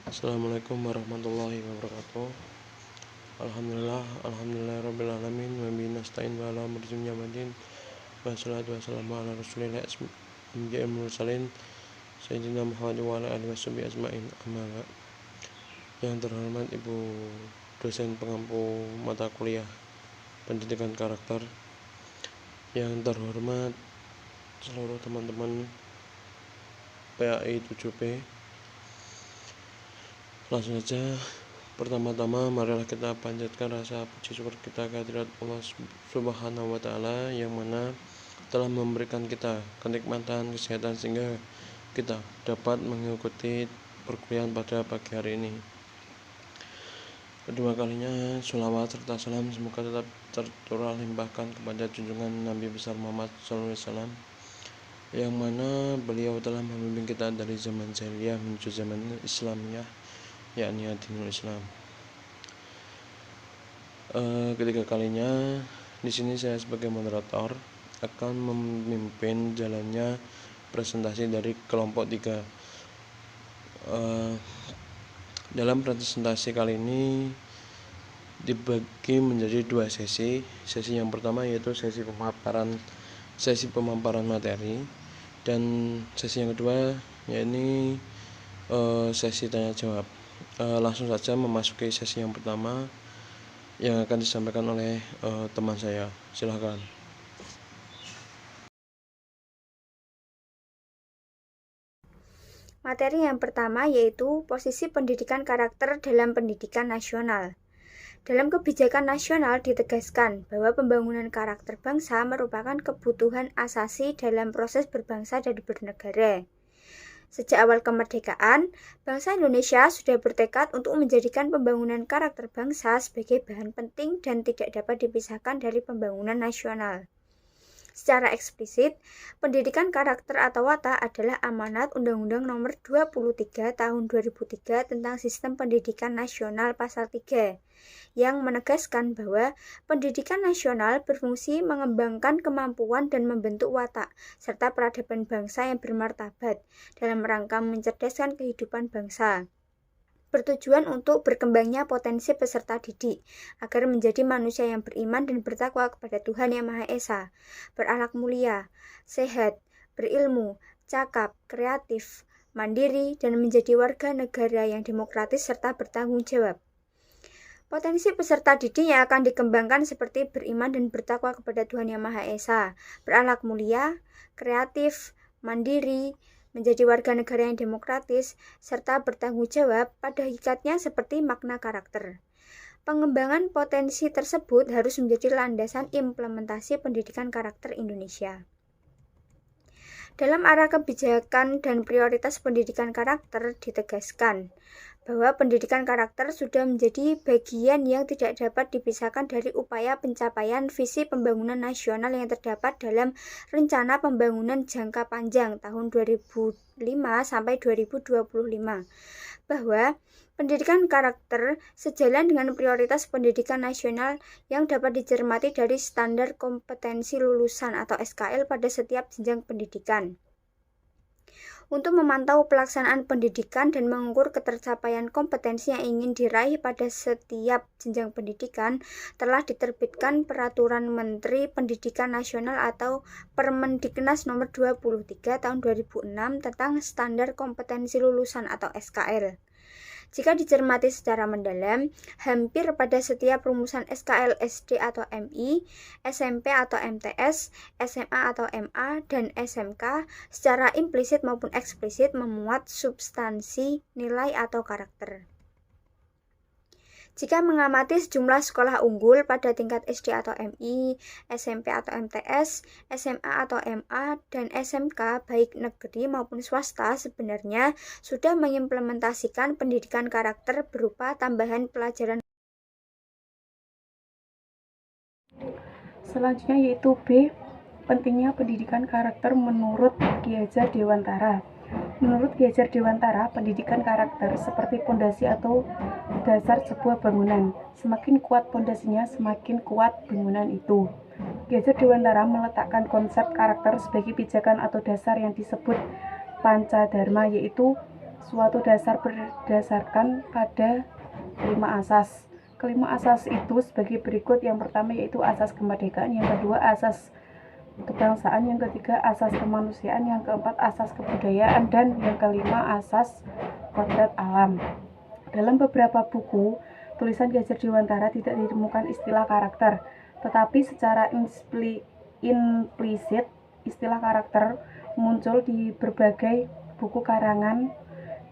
Assalamualaikum warahmatullahi wabarakatuh. Alhamdulillah rabbil alamin wa bihi nasta'in wa ala umuri dunya waddin. Wassalatu wassalamu ala rasulillah anbiya'il mursalin sayyidina Muhammad wa ala alihi washabihi ajmain. Amma ba'd. Yang terhormat Ibu dosen pengampu mata kuliah pendidikan karakter, yang terhormat seluruh teman-teman PAI 7P, langsung saja. Pertama-tama marilah kita panjatkan rasa puji syukur kita kehadirat Allah Subhanahu wa Ta'ala yang mana telah memberikan kita kenikmatan kesehatan sehingga kita dapat mengikuti perkuliahan pada pagi hari ini. Kedua kalinya sholawat serta salam semoga tetap tercurah limpahkan kepada junjungan Nabi besar Muhammad SAW, yang mana beliau telah membimbing kita dari zaman jahiliyah menuju zaman Islamiyah, yakni dinul Islam. Ketiga kalinya di sini saya sebagai moderator akan memimpin jalannya presentasi dari kelompok 3. Dalam presentasi kali ini dibagi menjadi 2 sesi. Sesi yang pertama yaitu sesi pemaparan materi, dan sesi yang kedua yakni sesi tanya jawab. Langsung saja memasuki sesi yang pertama yang akan disampaikan oleh teman saya. Silakan. Materi yang pertama yaitu posisi pendidikan karakter dalam pendidikan nasional. Dalam kebijakan nasional ditegaskan bahwa pembangunan karakter bangsa merupakan kebutuhan asasi dalam proses berbangsa dan bernegara. Sejak awal kemerdekaan, bangsa Indonesia sudah bertekad untuk menjadikan pembangunan karakter bangsa sebagai bahan penting dan tidak dapat dipisahkan dari pembangunan nasional. Secara eksplisit, pendidikan karakter atau watak adalah amanat Undang-Undang Nomor 23 Tahun 2003 tentang Sistem Pendidikan Nasional Pasal 3, yang menegaskan bahwa pendidikan nasional berfungsi mengembangkan kemampuan dan membentuk watak serta peradaban bangsa yang bermartabat dalam rangka mencerdaskan kehidupan bangsa. Bertujuan untuk berkembangnya potensi peserta didik agar menjadi manusia yang beriman dan bertakwa kepada Tuhan Yang Maha Esa, berakhlak mulia, sehat, berilmu, cakap, kreatif, mandiri, dan menjadi warga negara yang demokratis serta bertanggung jawab. Potensi peserta didik yang akan dikembangkan seperti beriman dan bertakwa kepada Tuhan Yang Maha Esa, berakhlak mulia, kreatif, mandiri, menjadi warga negara yang demokratis, serta bertanggung jawab pada hakikatnya seperti makna karakter. Pengembangan potensi tersebut harus menjadi landasan implementasi pendidikan karakter Indonesia. Dalam arah kebijakan dan prioritas pendidikan karakter ditegaskan bahwa pendidikan karakter sudah menjadi bagian yang tidak dapat dipisahkan dari upaya pencapaian visi pembangunan nasional yang terdapat dalam Rencana Pembangunan Jangka Panjang tahun 2005 sampai 2025, bahwa pendidikan karakter sejalan dengan prioritas pendidikan nasional yang dapat dicermati dari standar kompetensi lulusan atau SKL pada setiap jenjang pendidikan. Untuk memantau pelaksanaan pendidikan dan mengukur ketercapaian kompetensi yang ingin diraih pada setiap jenjang pendidikan, telah diterbitkan Peraturan Menteri Pendidikan Nasional atau Permendiknas Nomor 23 Tahun 2006 tentang Standar Kompetensi Lulusan atau SKL. Jika dicermati secara mendalam, hampir pada setiap rumusan SKL SD atau MI, SMP atau MTS, SMA atau MA, dan SMK secara implisit maupun eksplisit memuat substansi, nilai, atau karakter. Jika mengamati sejumlah sekolah unggul pada tingkat SD atau MI, SMP atau MTS, SMA atau MA, dan SMK baik negeri maupun swasta sebenarnya sudah mengimplementasikan pendidikan karakter berupa tambahan pelajaran. Selanjutnya yaitu B, pentingnya pendidikan karakter menurut Ki Hajar Dewantara. Menurut Ki Hajar Dewantara, pendidikan karakter seperti pondasi atau dasar sebuah bangunan. Semakin kuat pondasinya, semakin kuat bangunan itu. Ki Hajar Dewantara meletakkan konsep karakter sebagai pijakan atau dasar yang disebut Pancadharma, yaitu suatu dasar berdasarkan pada 5 asas. Kelima asas itu sebagai berikut. Yang pertama yaitu asas kemerdekaan, yang kedua asas kebangsaan, yang ketiga asas kemanusiaan, yang keempat asas kebudayaan, dan yang kelima asas kodrat alam. Dalam beberapa buku tulisan Ki Hajar Dewantara tidak ditemukan istilah karakter, tetapi secara implisit istilah karakter muncul di berbagai buku karangan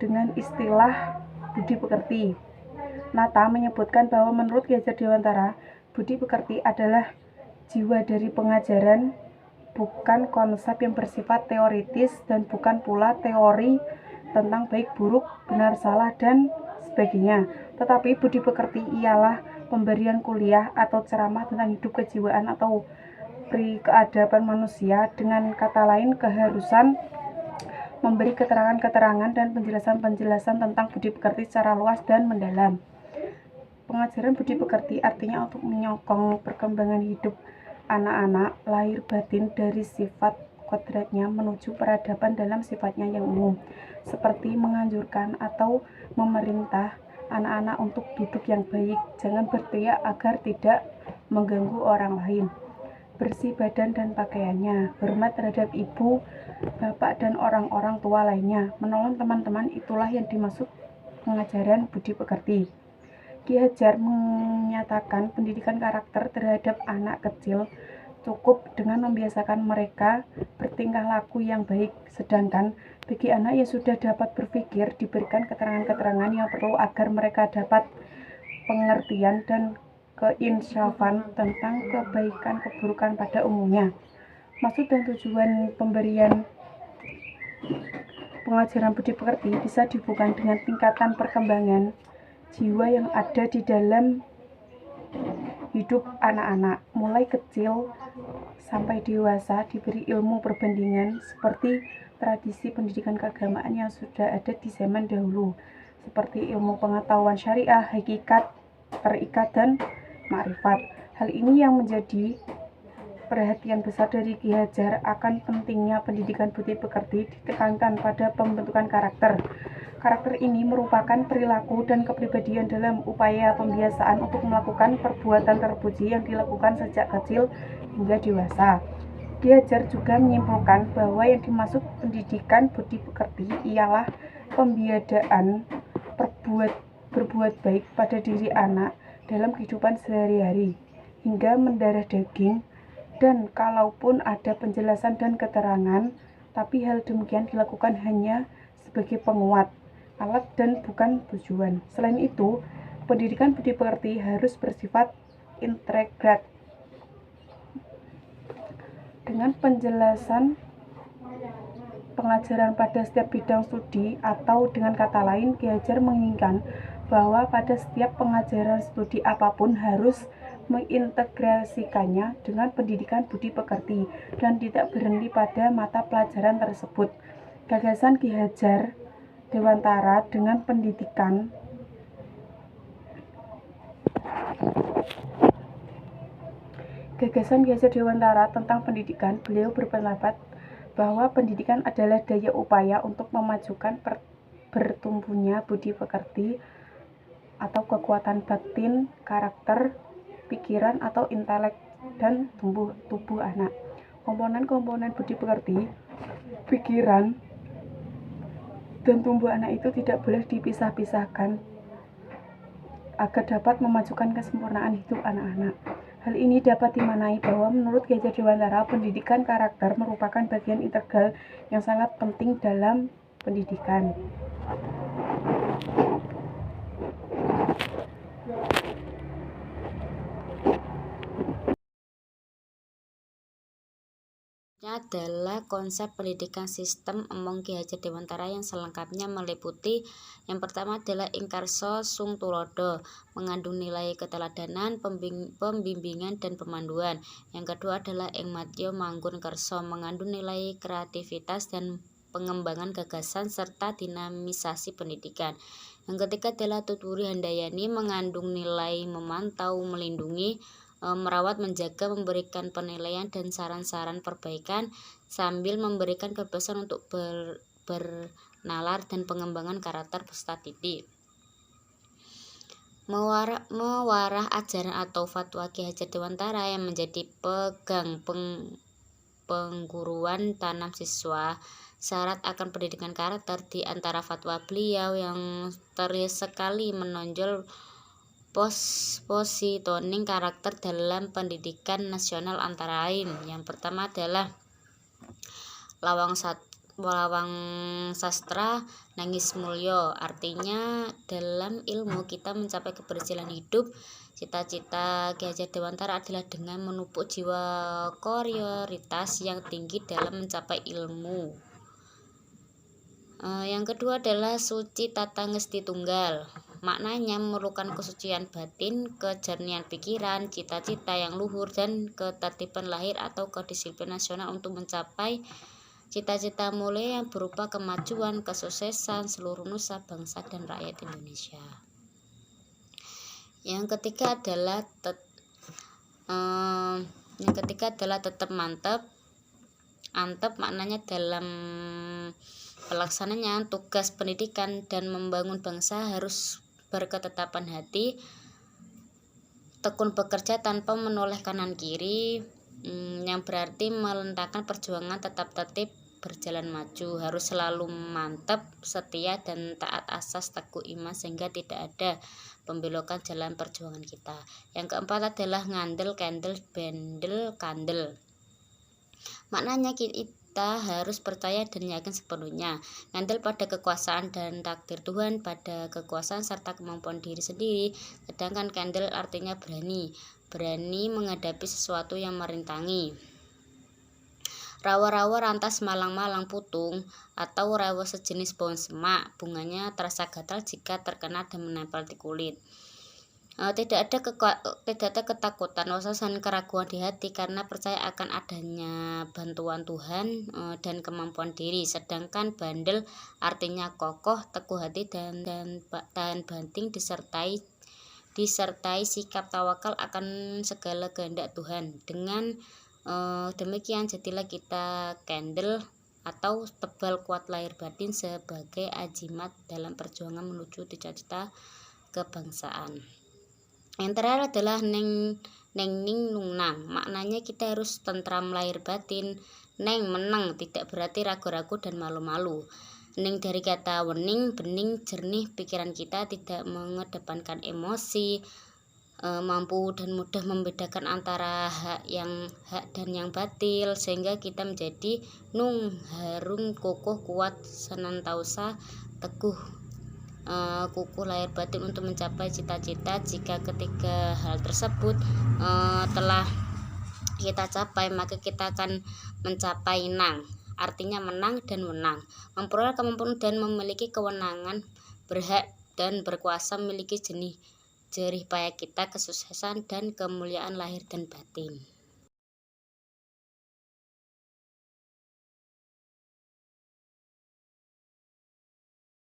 dengan istilah budi pekerti. Nata menyebutkan bahwa menurut Ki Hajar Dewantara, budi pekerti adalah jiwa dari pengajaran, bukan konsep yang bersifat teoritis dan bukan pula teori tentang baik buruk, benar salah, dan sebagainya. Tetapi budi pekerti ialah pemberian kuliah atau ceramah tentang hidup kejiwaan atau keadaban manusia. Dengan kata lain, keharusan memberi keterangan-keterangan dan penjelasan-penjelasan tentang budi pekerti secara luas dan mendalam. Pengajaran budi pekerti artinya untuk menyokong perkembangan hidup anak-anak lahir batin dari sifat kodratnya menuju peradaban dalam sifatnya yang umum, seperti menganjurkan atau memerintah anak-anak untuk duduk yang baik, jangan berteriak agar tidak mengganggu orang lain, bersih badan dan pakaiannya, hormat terhadap ibu, bapak, dan orang-orang tua lainnya, menolong teman-teman. Itulah yang dimaksud pengajaran budi pekerti. Ki Hajar menyatakan pendidikan karakter terhadap anak kecil cukup dengan membiasakan mereka bertingkah laku yang baik, sedangkan bagi anak yang sudah dapat berpikir diberikan keterangan-keterangan yang perlu agar mereka dapat pengertian dan keinsafan tentang kebaikan keburukan pada umumnya. Maksud dan tujuan pemberian pengajaran budi pekerti bisa dihubungkan dengan tingkatan perkembangan jiwa yang ada di dalam hidup anak-anak, mulai kecil sampai dewasa, diberi ilmu perbandingan seperti tradisi pendidikan keagamaan yang sudah ada di zaman dahulu, seperti ilmu pengetahuan syariah, hakikat, terikat, dan makrifat. Hal ini yang menjadi perhatian besar dari Ki Hajar. Akan pentingnya pendidikan budi pekerti ditekankan pada pembentukan karakter. Karakter ini merupakan perilaku dan kepribadian dalam upaya pembiasaan untuk melakukan perbuatan terpuji yang dilakukan sejak kecil hingga dewasa. Ki Hajar juga menyimpulkan bahwa yang dimaksud pendidikan budi pekerti ialah pembiadaan berbuat baik pada diri anak dalam kehidupan sehari-hari hingga mendarah daging, dan kalaupun ada penjelasan dan keterangan, tapi hal demikian dilakukan hanya sebagai penguat, alat, dan bukan tujuan. Selain itu, pendidikan budi pekerti harus bersifat integrat dengan penjelasan pengajaran pada setiap bidang studi, atau dengan kata lain, Ki Hajar menginginkan bahwa pada setiap pengajaran studi apapun harus mengintegrasikannya dengan pendidikan budi pekerti dan tidak berhenti pada mata pelajaran tersebut. Gagasan Ki Hajar Dewantara dengan pendidikan Gagasan Ki Hajar Dewantara tentang pendidikan, beliau berpendapat bahwa pendidikan adalah daya upaya untuk memajukan bertumbuhnya budi pekerti atau kekuatan batin, karakter, pikiran atau intelek, dan tubuh anak. Komponen-komponen budi pekerti, pikiran, dan tumbuh anak itu tidak boleh dipisah-pisahkan agar dapat memajukan kesempurnaan hidup anak-anak. Hal ini dapat dimaknai bahwa menurut Ki Hajar Dewantara, pendidikan karakter merupakan bagian integral yang sangat penting dalam pendidikan. Adalah konsep pendidikan sistem Emong Ki Hajar Dewantara yang selengkapnya meliputi yang pertama adalah Ingkarso Sung Tulodo, mengandung nilai keteladanan, pembimbingan, dan pemanduan. Yang kedua adalah Ing Matyo Manggun Kerso, mengandung nilai kreativitas dan pengembangan gagasan serta dinamisasi pendidikan. Yang ketiga adalah Tuturi Handayani, mengandung nilai memantau, melindungi, merawat, menjaga, memberikan penilaian dan saran-saran perbaikan sambil memberikan kebebasan untuk bernalar dan pengembangan karakter peserta didik. Mewarah ajaran atau fatwa Ki Hajar Dewantara yang menjadi pegang pengguruan tanam siswa. Syarat akan pendidikan karakter di antara fatwa beliau yang sekali menonjol positioning karakter dalam pendidikan nasional antara lain. Yang pertama adalah Lawang Sastra Nangis Mulyo, artinya dalam ilmu kita mencapai keberhasilan hidup. Cita-cita Ki Hajar Dewantara adalah dengan menupuk jiwa koryoritas yang tinggi dalam mencapai ilmu. Yang kedua adalah Suci Tata Ngesti Tunggal, maknanya memerlukan kesucian batin, kejernihan pikiran, cita-cita yang luhur, dan ketertiban lahir atau kedisiplinan nasional untuk mencapai cita-cita mulia yang berupa kemajuan, kesuksesan seluruh nusa, bangsa, dan rakyat Indonesia. Yang ketiga adalah tetap mantap. Antep maknanya dalam pelaksananya tugas pendidikan dan membangun bangsa harus berketetapan hati, tekun bekerja tanpa menoleh kanan kiri, yang berarti melentakkan perjuangan tetap tertib berjalan maju, harus selalu mantap, setia, dan taat asas teguh iman sehingga tidak ada pembelokan jalan perjuangan kita. Yang keempat adalah ngandel, kendel, bendel, kandel, maknanya kita harus percaya dan yakin sepenuhnya, ngandel pada kekuasaan dan takdir Tuhan, pada kekuasaan serta kemampuan diri sendiri. Sedangkan kendel artinya berani menghadapi sesuatu yang merintangi. Rawa-rawa rantas malang-malang putung atau rawa sejenis pohon semak, bunganya terasa gatal jika terkena dan menempel di kulit. Tidak ada ketakutan, was-wasan, keraguan di hati karena percaya akan adanya bantuan Tuhan dan kemampuan diri. Sedangkan bandel artinya kokoh, teguh hati, dan tahan banting disertai sikap tawakal akan segala kehendak Tuhan. Dengan demikian jadilah kita kendel atau tebal kuat lahir batin sebagai ajimat dalam perjuangan menuju cita-cita kebangsaan. Yang terakhir adalah neng ning nung nang, maknanya kita harus tentram lahir batin. Neng menang tidak berarti ragu-ragu dan malu-malu. Ning dari kata wening, bening, jernih, pikiran kita tidak mengedepankan emosi, mampu dan mudah membedakan antara hak dan yang batil, sehingga kita menjadi nung, harum, kokoh, kuat, senantiasa teguh, kukuh lahir batin untuk mencapai cita-cita. Jika ketiga hal tersebut telah kita capai, maka kita akan mencapai nang, artinya menang dan menang, memperoleh kemampuan dan memiliki kewenangan, berhak dan berkuasa, memiliki jerih payah kita, kesuksesan dan kemuliaan lahir dan batin.